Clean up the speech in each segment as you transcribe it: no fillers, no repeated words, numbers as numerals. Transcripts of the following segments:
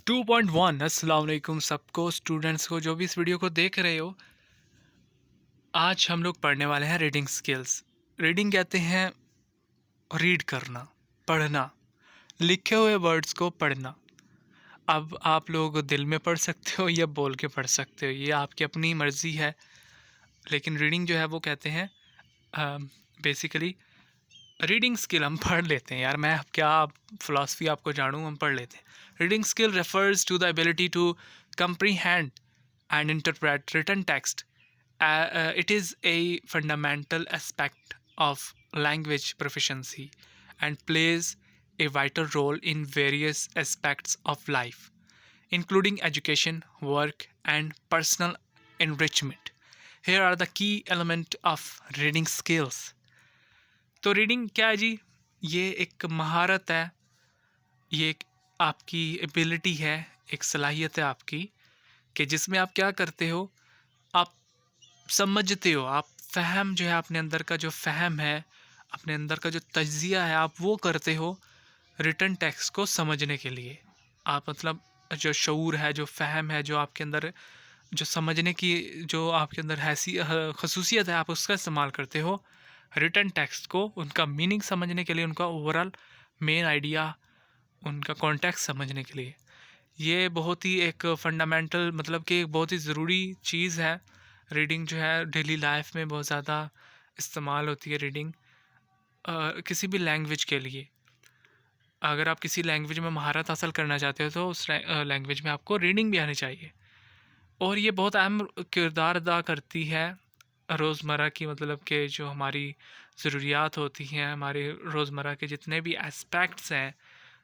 2.1 अस्सलाम वालेकुम सबको, स्टूडेंट्स को जो भी इस वीडियो को देख रहे हो। आज हम लोग पढ़ने वाले हैं रीडिंग स्किल्स। रीडिंग कहते हैं रीड करना, पढ़ना, लिखे हुए वर्ड्स को पढ़ना। अब आप लोग दिल में पढ़ सकते हो या बोल के पढ़ सकते हो, ये आपकी अपनी मर्ज़ी है। लेकिन रीडिंग जो है वो कहते हैं बेसिकली रीडिंग स्किल हम पढ़ लेते हैं यार। मैं अब क्या फ़िलासफ़ी आपको जानूँ, हम पढ़ लेते हैं। Reading skill refers to the ability to comprehend and interpret written text. It is a fundamental aspect of language proficiency and plays a vital role in various aspects of life, including education, work, and personal enrichment. Here are the key elements of reading skills. तो reading क्या है जी? ये एक महारत है, ये एक आपकी एबिलिटी है, एक सलाहियत है आपकी, कि जिसमें आप क्या करते हो, आप समझते हो, आप फ़हम जो है अपने अंदर का जो फ़हम है, अपने अंदर का जो तज्ज़िया है, आप वो करते हो रिटन टेक्स्ट को समझने के लिए। आप मतलब जो शऊर है, जो फ़हम है, जो आपके अंदर जो समझने की जो आपके अंदर ख़ुसूसियत है, आप उसका इस्तेमाल करते हो रिटन टेक्स्ट को उनका मीनिंग समझने के लिए, उनका ओवरऑल मेन आइडिया, उनका कॉन्टेक्स्ट समझने के लिए। ये बहुत ही एक फंडामेंटल मतलब कि एक बहुत ही ज़रूरी चीज़ है। रीडिंग जो है डेली लाइफ में बहुत ज़्यादा इस्तेमाल होती है रीडिंग, किसी भी लैंग्वेज के लिए। अगर आप किसी लैंग्वेज में महारत हासिल करना चाहते हो तो उस लैंग्वेज में आपको रीडिंग भी आनी चाहिए। और ये बहुत अहम किरदार अदा करती है रोज़मर्रा की, मतलब कि जो हमारी ज़रूरियात होती हैं, हमारे रोज़मर्रा के जितने भी एस्पेक्ट्स हैं,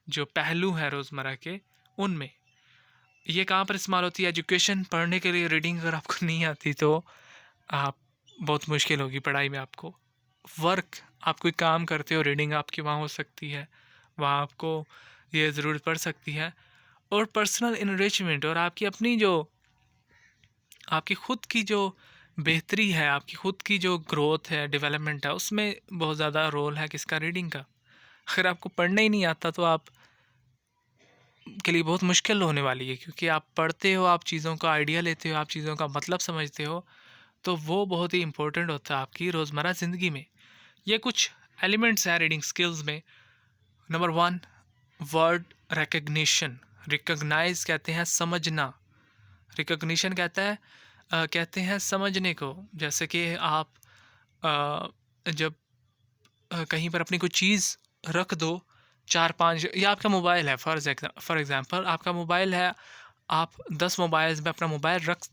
जो पहलू हैं रोज़मर्रा के, उनमें ये कहाँ पर इस्तेमाल होती है? एजुकेशन, पढ़ने के लिए रीडिंग अगर आपको नहीं आती तो आप बहुत मुश्किल होगी पढ़ाई में आपको। वर्क, आप कोई काम करते हो, रीडिंग आपकी वहाँ हो सकती है, वहाँ आपको ये ज़रूरत पड़ सकती है। और पर्सनल इनरिचमेंट, और आपकी अपनी जो आपकी ख़ुद की जो बेहतरी है, आपकी ख़ुद की जो ग्रोथ है, डेवलपमेंट है, उसमें बहुत ज़्यादा रोल है किसका? रीडिंग का। अगर आपको पढ़ना ही नहीं आता तो आप के लिए बहुत मुश्किल होने वाली है, क्योंकि आप पढ़ते हो, आप चीज़ों का आइडिया लेते हो, आप चीज़ों का मतलब समझते हो, तो वो बहुत ही इम्पोर्टेंट होता है आपकी रोज़मर्रा ज़िंदगी में। ये कुछ एलिमेंट्स हैं रीडिंग स्किल्स में। Number 1, word recognition. रिकग्नाइज कहते हैं समझना, रिकग्निशन कहते हैं समझने को। जैसे कि आप जब कहीं पर अपनी कोई चीज़ रख दो, 4-5, या आपका मोबाइल है, फॉर एग्ज़ाम्पल आपका मोबाइल है, आप 10 मोबाइल्स में अपना मोबाइल रख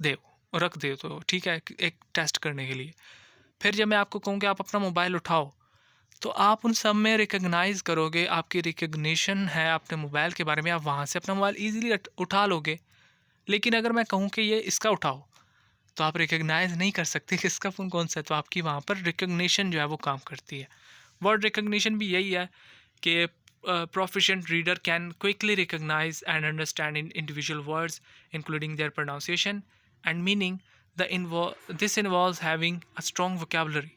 दे तो ठीक है, एक टेस्ट करने के लिए। फिर जब मैं आपको कहूँ कि आप अपना मोबाइल उठाओ, तो आप उन सब में रिकग्नाइज़ करोगे, आपकी रिकग्निशन है अपने मोबाइल के बारे में, आप वहाँ से अपना मोबाइल ईज़िली उठा लोगे। लेकिन अगर मैं कहूँ कि ये इसका उठाओ, तो आप रिकग्नाइज़ नहीं कर सकते कि इसका फ़ोन कौन-सा है, तो आपकी वहाँ पर रिकग्निशन जो है वो काम करती है। वर्ड रिकग्निशन भी यही है कि proficient reader can quickly recognize and understand in individual words, including their pronunciation and meaning. This involves having a strong vocabulary.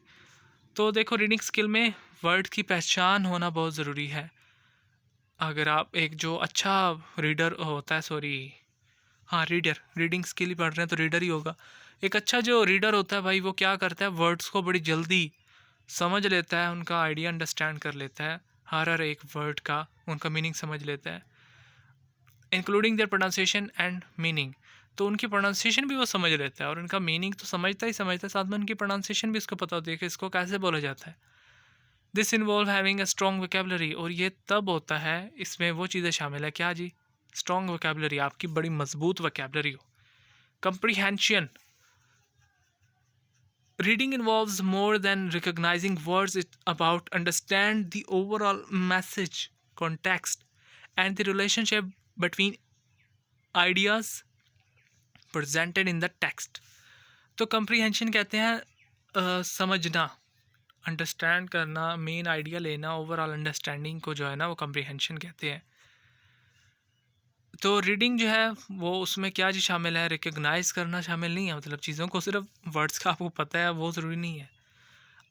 तो देखो, रीडिंग स्किल में वर्ड की पहचान होना बहुत ज़रूरी है। अगर आप एक जो अच्छा रीडर होता है, सॉरी, हाँ, रीडिंग स्किल ही पढ़ रहे हैं तो रीडर ही होगा। एक अच्छा जो रीडर होता है भाई, वो क्या करता है, वर्ड्स को बड़ी जल्दी समझ लेता है, उनका आइडिया अंडरस्टैंड कर लेता है, हर एक वर्ड का उनका मीनिंग समझ लेता है, including there pronunciation and meaning. तो उनकी प्रोनाउंसिएशन भी वो समझ लेता है, और उनका मीनिंग तो समझता ही समझता है, साथ में उनकी प्रोनाउंसिएशन भी उसको पता होती है कि इसको कैसे बोला जाता है। This involve having a strong vocabulary, और ये तब होता है, इसमें वो चीज़ें शामिल है, क्या जी? स्ट्रॉन्ग वोकेबलरी, आपकी बड़ी मजबूत वोकेबलरी हो। Comprehension, reading involves more than recognizing words. It's about understand the overall message, context, and the relationship between ideas presented in the text. तो comprehension कहते हैं समझना, अंडरस्टैंड करना, मेन आइडिया लेना, ओवरऑल अंडरस्टैंडिंग को जो है ना वो comprehension कहते हैं। तो रीडिंग जो है वो उसमें क्या जी शामिल है? रिकग्नाइज करना शामिल नहीं है, मतलब चीज़ों को सिर्फ वर्ड्स का आपको पता है वो ज़रूरी नहीं है।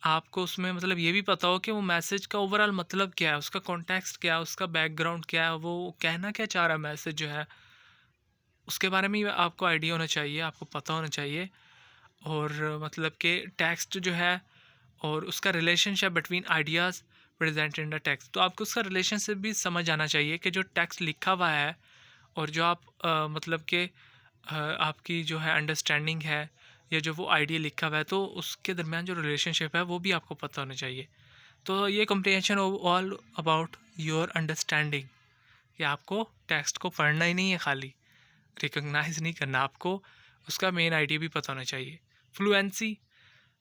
आपको उसमें मतलब ये भी पता हो कि वो मैसेज का ओवरऑल मतलब क्या है, उसका कॉन्टेक्स्ट क्या है, उसका बैकग्राउंड क्या है, वो कहना क्या चाह रहा है मैसेज जो है, उसके बारे में आपको आइडिया होना चाहिए, आपको पता होना चाहिए। और मतलब कि टेक्स्ट जो है और उसका relationship between ideas present in the text, तो आपको उसका रिलेशनशिप भी समझ आना चाहिए कि जो टेक्स्ट लिखा हुआ है और जो आप मतलब कि आपकी जो है अंडरस्टैंडिंग है या जो वो आइडिया लिखा हुआ है, तो उसके दरमियान जो रिलेशनशिप है वो भी आपको पता होना चाहिए। तो ये comprehension all about your understanding, कि आपको टेक्स्ट को पढ़ना ही नहीं है, खाली रिकॉग्नाइज नहीं करना, आपको उसका मेन आइडिया भी पता होना चाहिए। फ्लुएंसी,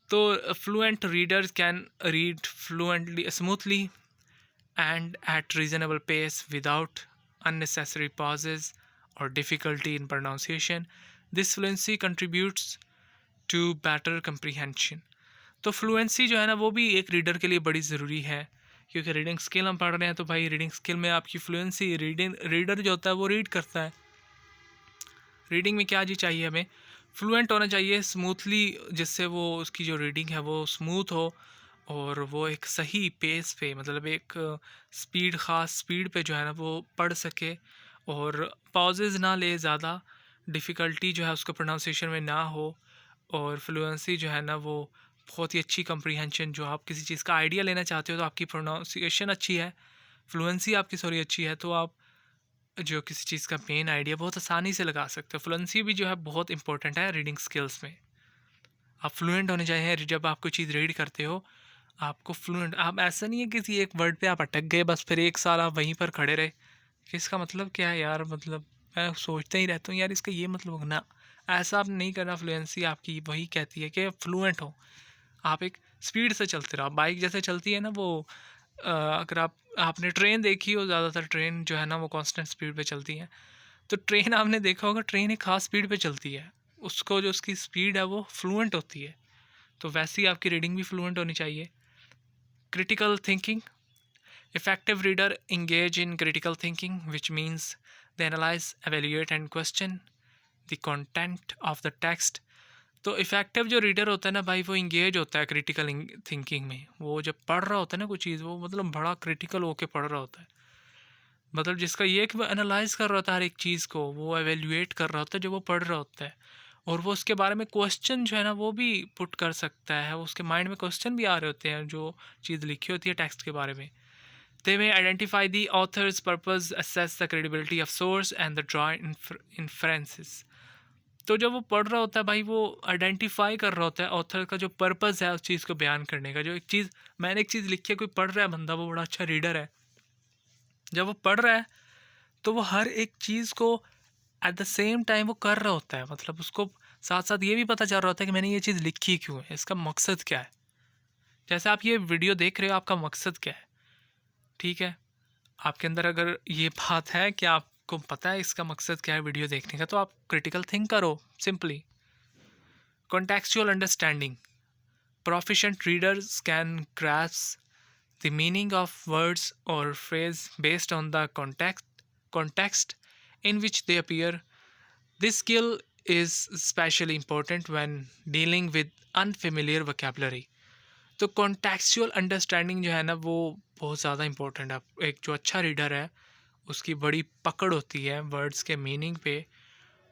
तो fluent readers can read fluently smoothly and at reasonable pace without unnecessary pauses or difficulty in pronunciation. This fluency contributes to better comprehension. तो फ्लुएंसी जो है ना वो भी एक रीडर के लिए बड़ी ज़रूरी है, क्योंकि रीडिंग स्किल हम पढ़ रहे हैं, तो भाई रीडिंग स्किल में आपकी फ्लुएंसी, रीडर जो होता है वो रीड करता है। रीडिंग में क्या जी चाहिए, हमें फ्लुएंट होना चाहिए स्मूथली, जिससे वो उसकी जो रीडिंग है वो स्मूथ हो और वो एक सही पेस पे, मतलब एक स्पीड, ख़ास स्पीड पे जो है ना वो पढ़ सके और पॉजेज़ ना ले ज़्यादा, डिफ़िकल्टी जो है उसको प्रोनाउंसिएशन में ना हो। और फ्लुएंसी जो है ना वो बहुत ही अच्छी कम्प्रीहेंशन, जो आप किसी चीज़ का आइडिया लेना चाहते हो तो आपकी प्रोनाउंसिएशन अच्छी है, फ्लुएंसी आपकी सॉरी अच्छी है, तो आप जो किसी चीज़ का मेन आइडिया बहुत आसानी से लगा सकते हो। फ्लुएंसी भी जो है बहुत इंपॉर्टेंट है रीडिंग स्किल्स में। आप फ्लुएंट होने चाहिए, जब आप कोई चीज़ रीड करते हो आपको फ्लुएंट, आप ऐसा नहीं है किसी एक वर्ड पे आप अटक गए बस फिर एक साल आप वहीं पर खड़े रहे कि इसका मतलब क्या है यार, मतलब मैं सोचता ही रहता हूँ यार इसका ये मतलब ना, ऐसा आप नहीं करना। फ्लुएंसी आपकी वही कहती है कि फ्लुएंट हो, आप एक स्पीड से चलते रहो, बाइक जैसे चलती है ना वो, अगर आपने ट्रेन देखी हो, ज़्यादातर ट्रेन जो है ना वो कांस्टेंट स्पीड पे चलती है, तो ट्रेन आपने देखा होगा, ट्रेन एक ख़ास स्पीड पे चलती है, उसको जो उसकी स्पीड है वो फ्लुएंट होती है, तो वैसे ही आपकी रीडिंग भी फ्लुएंट होनी चाहिए। Critical thinking, effective reader engage in critical thinking, which means they analyze, evaluate and question the content of the text। तो इफ़ेक्टिव जो रीडर होता है ना भाई, वो इंगेज होता है क्रिटिकल थिंकिंग में, वो जब पढ़ रहा होता है ना कोई चीज़, वो मतलब बड़ा क्रिटिकल होकर पढ़ रहा होता है, मतलब जिसका ये कि वो एनालाइज कर रहा होता है हर एक चीज़ को, वो एवेल्यूएट कर रहा होता है जो वो पढ़ रहा होता है, और वो उसके बारे में क्वेश्चन जो है ना वो भी पुट कर सकता है, उसके माइंड में क्वेश्चन भी आ रहे होते हैं जो चीज़ लिखी होती है टेक्स्ट के बारे में। They may identify the author's purpose, assess the credibility of source, and the draw inferences। तो जब वो पढ़ रहा होता है भाई, वो आइडेंटिफाई कर रहा होता है ऑथर का जो पर्पस है उस चीज़ को बयान करने का। जो एक चीज़, मैंने एक चीज़ लिखी है, कोई पढ़ रहा है बंदा, वो बड़ा अच्छा रीडर है, जब वो पढ़ रहा है तो वो हर एक चीज़ को एट द सेम टाइम वो कर रहा होता है, मतलब उसको साथ साथ ये भी पता चल रहा होता है कि मैंने ये चीज़ लिखी क्यों है, इसका मकसद क्या है। जैसे आप ये वीडियो देख रहे हो, आपका मकसद क्या है, ठीक है, आपके अंदर अगर ये बात है कि आपको पता है इसका मकसद क्या है वीडियो देखने का, तो आप क्रिटिकल थिंक करो simply. Contextual understanding, proficient readers can grasp the meaning of words or phrase based on the context in which they appear. This skill is especially important when dealing with unfamiliar vocabulary। तो contextual understanding जो है ना वो बहुत ज़्यादा important है। एक जो अच्छा रीडर है उसकी बड़ी पकड़ होती है वर्ड्स के मीनिंग पे,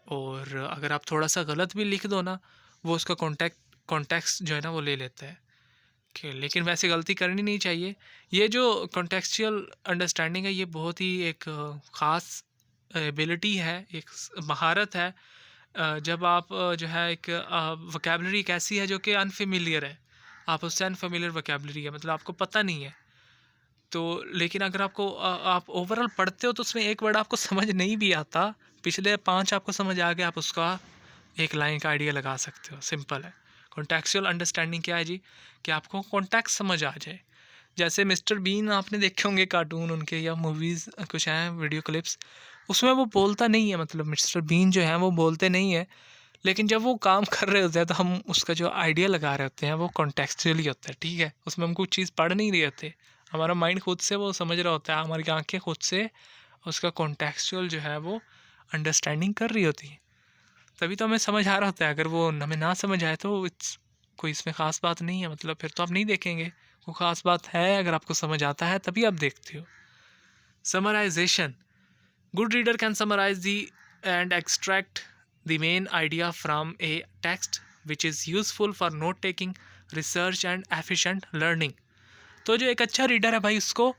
और अगर आप थोड़ा सा गलत भी लिख दो ना, वो उसका कॉन्टेक्स्ट जो है ना वो ले लेता है कि, लेकिन वैसे गलती करनी नहीं चाहिए। ये जो कॉन्टेक्चुअल अंडरस्टैंडिंग है ये बहुत ही एक ख़ास एबिलिटी है, एक महारत है। जब आप जो है एक वोकेबलरी एक ऐसी है जो कि अनफेमिलियर है, आप उससे अनफेमिलियर वोकेबलरी है, मतलब आपको पता नहीं है, तो लेकिन अगर आपको आप ओवरऑल पढ़ते हो तो उसमें एक वर्ड आपको समझ नहीं भी आता, पिछले 5 आपको समझ आ गया, आप उसका एक लाइन का आइडिया लगा सकते हो, सिंपल है। कॉन्टेक्चुअल अंडरस्टैंडिंग क्या है जी, कि आपको कॉन्टेक्स्ट समझ आ जाए। जैसे मिस्टर बीन आपने देखे होंगे कार्टून उनके, या मूवीज़ कुछ हैं वीडियो क्लिप्स, उसमें वो बोलता नहीं है, मतलब मिस्टर बीन जो है वो बोलते नहीं है, लेकिन जब वो काम कर रहे होते हैं तो हम उसका जो आइडिया लगा रहे होते हैं वो कॉन्टेक्चुअली होता है, ठीक है, उसमें हम कुछ चीज़ पढ़ नहीं रहे होते, हमारा माइंड खुद से वो समझ रहा होता है, हमारी आंखें खुद से उसका कॉन्टेक्चुअल जो है वो अंडरस्टैंडिंग कर रही होती है, तभी तो हमें समझ आ रहा होता है। अगर वो हमें ना समझ आए तो इट्स कोई इसमें ख़ास बात नहीं है, मतलब फिर तो आप नहीं देखेंगे। वो ख़ास बात है, अगर आपको समझ आता है तभी आप देखते हो। Summarization, good reader can summarize the and extract the main idea from a text which is useful for note taking, research and efficient learning. तो जो एक अच्छा रीडर है भाई, उसको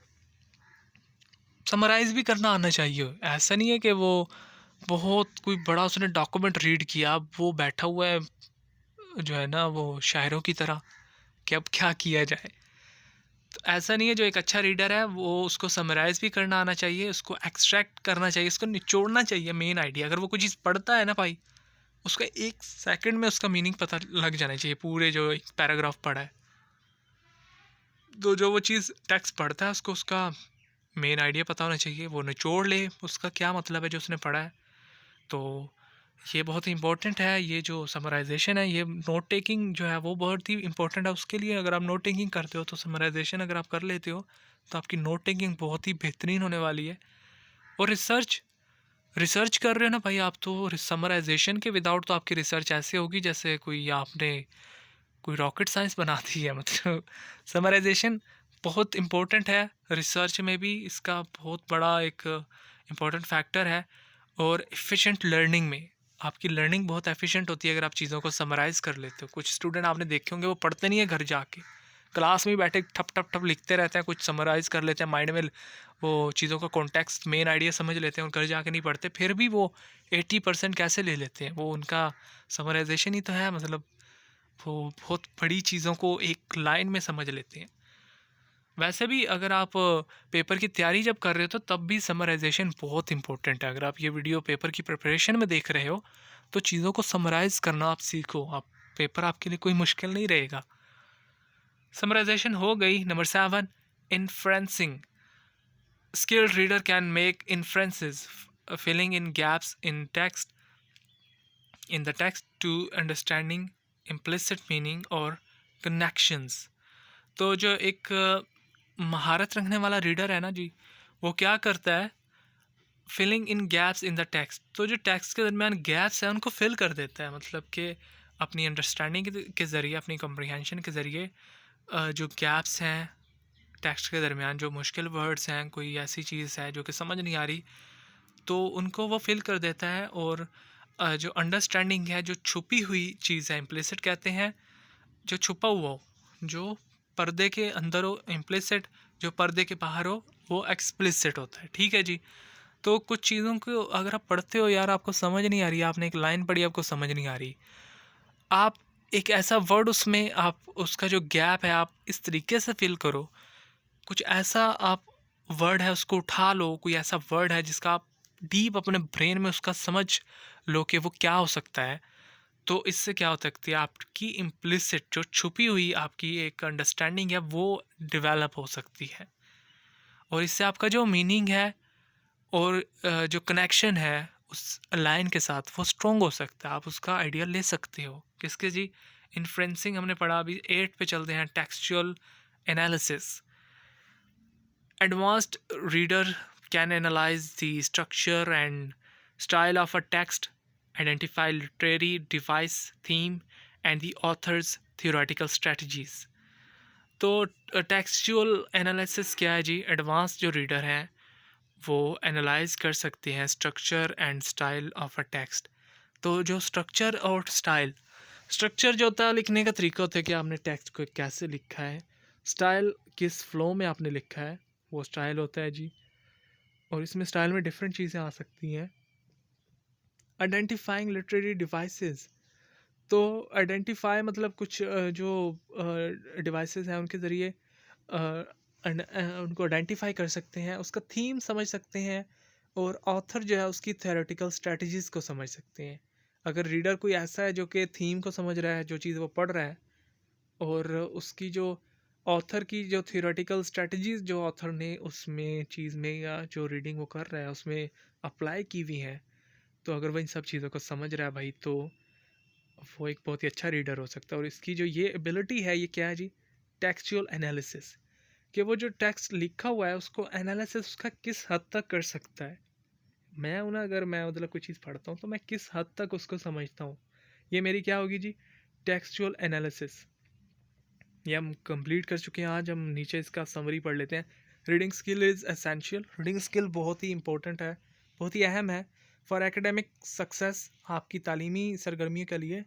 समराइज़ भी करना आना चाहिए। ऐसा नहीं है कि वो बहुत कोई बड़ा उसने डॉक्यूमेंट रीड किया, अब वो बैठा हुआ है जो है ना वो शायरों की तरह कि अब क्या किया जाए। तो ऐसा नहीं है, जो एक अच्छा रीडर है वो उसको समराइज़ भी करना आना चाहिए, उसको एक्सट्रैक्ट करना चाहिए, उसको निचोड़ना चाहिए मेन आइडिया। अगर वो कोई चीज़ पढ़ता है ना भाई, उसका 1 सेकंड में उसका मीनिंग पता लग जाना चाहिए, पूरे जो एक पैराग्राफ पढ़ा है। तो जो वो चीज़ टेक्स्ट पढ़ता है उसको उसका मेन आइडिया पता होना चाहिए, वो निचोड़ ले उसका क्या मतलब है जो उसने पढ़ा है। तो ये बहुत ही इम्पोर्टेंट है, ये जो समराइजेशन है, ये नोट टेकिंग जो है वो बहुत ही इम्पोर्टेंट है उसके लिए। अगर आप नोट टेकिंग करते हो तो समराइजेशन अगर आप कर लेते हो तो आपकी नोट टेकिंग बहुत ही बेहतरीन होने वाली है। और रिसर्च रिसर्च कर रहे हो ना भाई आप, तो समराइजेशन के विदाउट तो आपकी रिसर्च ऐसे होगी जैसे कोई रॉकेट साइंस बना दी है मतलब। समराइजेशन बहुत इम्पोर्टेंट है, रिसर्च में भी इसका बहुत बड़ा एक इम्पोर्टेंट फैक्टर है। और एफिशिएंट लर्निंग में आपकी लर्निंग बहुत एफिशिएंट होती है अगर आप चीज़ों को समराइज़ कर लेते हो। कुछ स्टूडेंट आपने देखे होंगे वो पढ़ते नहीं है घर जाके, क्लास में ही बैठे ठप ठप ठप लिखते रहते हैं, कुछ समराइज़ कर लेते हैं माइंड में, वो चीज़ों का कॉन्टेक्स्ट मेन आइडिया समझ लेते हैं और घर जाके नहीं पढ़ते, फिर भी वो 80% कैसे ले लेते हैं, वो उनका समराइजेशन ही तो है। मतलब वो बहुत बड़ी चीज़ों को एक लाइन में समझ लेते हैं। वैसे भी अगर आप पेपर की तैयारी जब कर रहे हो तो तब भी समराइजेशन बहुत इंपॉर्टेंट है। अगर आप ये वीडियो पेपर की प्रिपरेशन में देख रहे हो तो चीज़ों को समराइज़ करना आप सीखो, आप पेपर आपके लिए कोई मुश्किल नहीं रहेगा। समराइजेशन हो गई। Number 7, inferencing. Skilled reader can make inferences, filling in gaps in the text to understanding implicit meaning और connections। तो जो एक महारत रखने वाला रीडर है ना जी, वो क्या करता है, filling in gaps in the text. तो जो टेक्स्ट के दरमियान गैप्स हैं उनको फिल कर देता है, मतलब कि अपनी अंडरस्टैंडिंग के ज़रिए, अपनी कम्प्रीहेंशन के ज़रिए जो गैप्स हैं टेक्स्ट के दरमियान, जो मुश्किल वर्ड्स हैं, कोई ऐसी चीज़ है जो कि समझ नहीं आ रही, तो उनको वो फिल कर देता है। और जो अंडरस्टैंडिंग है, जो छुपी हुई चीज़ है, इम्प्लिसिट कहते हैं, जो छुपा हुआ हो, जो पर्दे के अंदर हो इम्प्लिसिट, जो पर्दे के बाहर हो वो एक्सप्लिसिट होता है। ठीक है जी। तो कुछ चीज़ों को अगर आप पढ़ते हो यार, आपको समझ नहीं आ रही, आपने एक लाइन पढ़ी आपको समझ नहीं आ रही, आप एक ऐसा वर्ड उसमें आप उसका जो गैप है आप इस तरीके से फिल करो, कुछ ऐसा आप वर्ड है उसको उठा लो, कोई ऐसा वर्ड है जिसका आप डीप अपने ब्रेन में उसका समझ लो कि वो क्या हो सकता है। तो इससे क्या हो सकती है, आपकी इम्प्लिसिट जो छुपी हुई आपकी एक अंडरस्टैंडिंग है वो डेवलप हो सकती है। और इससे आपका जो मीनिंग है और जो कनेक्शन है उस लाइन के साथ वो स्ट्रॉन्ग हो सकता है, आप उसका आइडिया ले सकते हो। किसके जी, इन्फ्रेंसिंग हमने पढ़ा। अभी 8 पे चलते हैं, textual analysis. Advanced reader can analyse the structure and style of a text, identify literary device, theme, and the author's theoretical strategies। तो टेक्सचुअल एनालिसिस क्या है जी, एडवांस जो रीडर हैं वो एनालाइज कर सकते हैं structure and style of a text. तो जो स्ट्रक्चर और स्टाइल, स्ट्रक्चर जो होता है लिखने का तरीका होता है कि आपने टेक्स्ट को कैसे लिखा है, स्टाइल किस फ्लो में आपने लिखा है वो स्टाइल होता है जी। और इसमें स्टाइल में डिफरेंट चीज़ें आ सकती हैं। आइडेंटिफाइंग लिटरेरी डिवाइसेस, तो आइडेंटिफाई मतलब कुछ जो डिवाइसेस हैं उनके ज़रिए उनको आइडेंटिफाई कर सकते हैं, उसका थीम समझ सकते हैं और ऑथर जो है उसकी थ्योरेटिकल स्ट्रेटजीज़ को समझ सकते हैं। अगर रीडर कोई ऐसा है जो कि थीम को समझ रहा है, जो चीज़ वो पढ़ रहा है, और उसकी जो ऑथर की जो थ्योरेटिकल स्ट्रेटजीज़ जो ऑथर ने उसमें चीज़ में या जो रीडिंग वो कर रहा है उसमें अप्लाई की हुई हैं, तो अगर वो इन सब चीज़ों को समझ रहा है भाई, तो वो एक बहुत ही अच्छा रीडर हो सकता है। और इसकी जो ये एबिलिटी है ये क्या है जी, टेक्सचुअल एनालिसिस, कि वो जो टेक्स्ट लिखा हुआ है उसको एनालिसिस उसका किस हद तक कर सकता है। मैं हूँ ना, अगर मैं मतलब कोई चीज़ पढ़ता हूँ तो मैं किस हद तक उसको समझता हूँ, ये मेरी क्या होगी जी, टेक्सचुअल एनालिसिस। ये हम कंप्लीट कर चुके हैं। आज हम नीचे इसका समरी पढ़ लेते हैं। Reading skill is essential. Reading skill बहुत ही इंपॉर्टेंट है, बहुत ही अहम है फॉर एकेडमिक सक्सेस, आपकी तालीमी सरगर्मियों के लिए।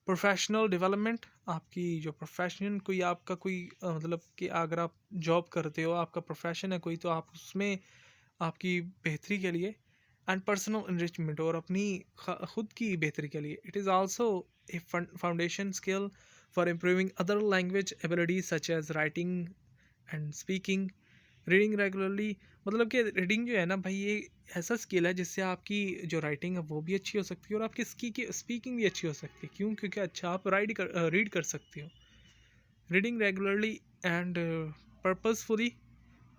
प्रोफेशनल डेवलपमेंट, आपकी जो प्रोफेशन कोई आपका कोई मतलब कि अगर आप जॉब करते हो, आपका प्रोफेशन है कोई, तो आप उसमें आपकी बेहतरी के लिए। एंड पर्सनल इनरिचमेंट, और अपनी खुद की बेहतरी के लिए। It is also a foundation skill for improving other language abilities such as writing and speaking. Reading regularly, मतलब कि रीडिंग जो है ना भाई, ये ऐसा स्किल है जिससे आपकी जो राइटिंग है वो भी अच्छी हो सकती है और आपकी स्पीकिंग भी अच्छी हो सकती है। क्यों? क्योंकि अच्छा आप रीड कर सकते हो। Reading regularly and purposefully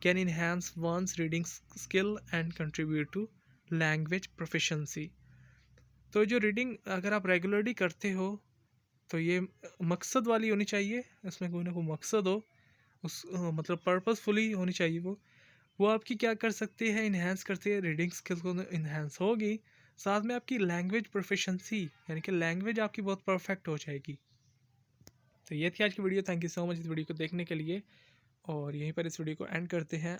can enhance one's reading skill and contribute to language proficiency. तो जो रीडिंग अगर आप रेगुलरली करते हो, तो ये मकसद वाली होनी चाहिए, इसमें कोई ना कोई मकसद हो, उस मतलब पर्पसफुली होनी चाहिए वो आपकी क्या कर सकती है, इन्हेंस करती है, रीडिंग स्किल्स को इन्हेंस होगी। साथ में आपकी लैंग्वेज प्रोफिशिएंसी, यानी कि लैंग्वेज आपकी बहुत परफेक्ट हो जाएगी। तो ये थी आज की video. Thank you so much इस वीडियो को देखने के लिए, और यहीं पर इस वीडियो को एंड करते हैं।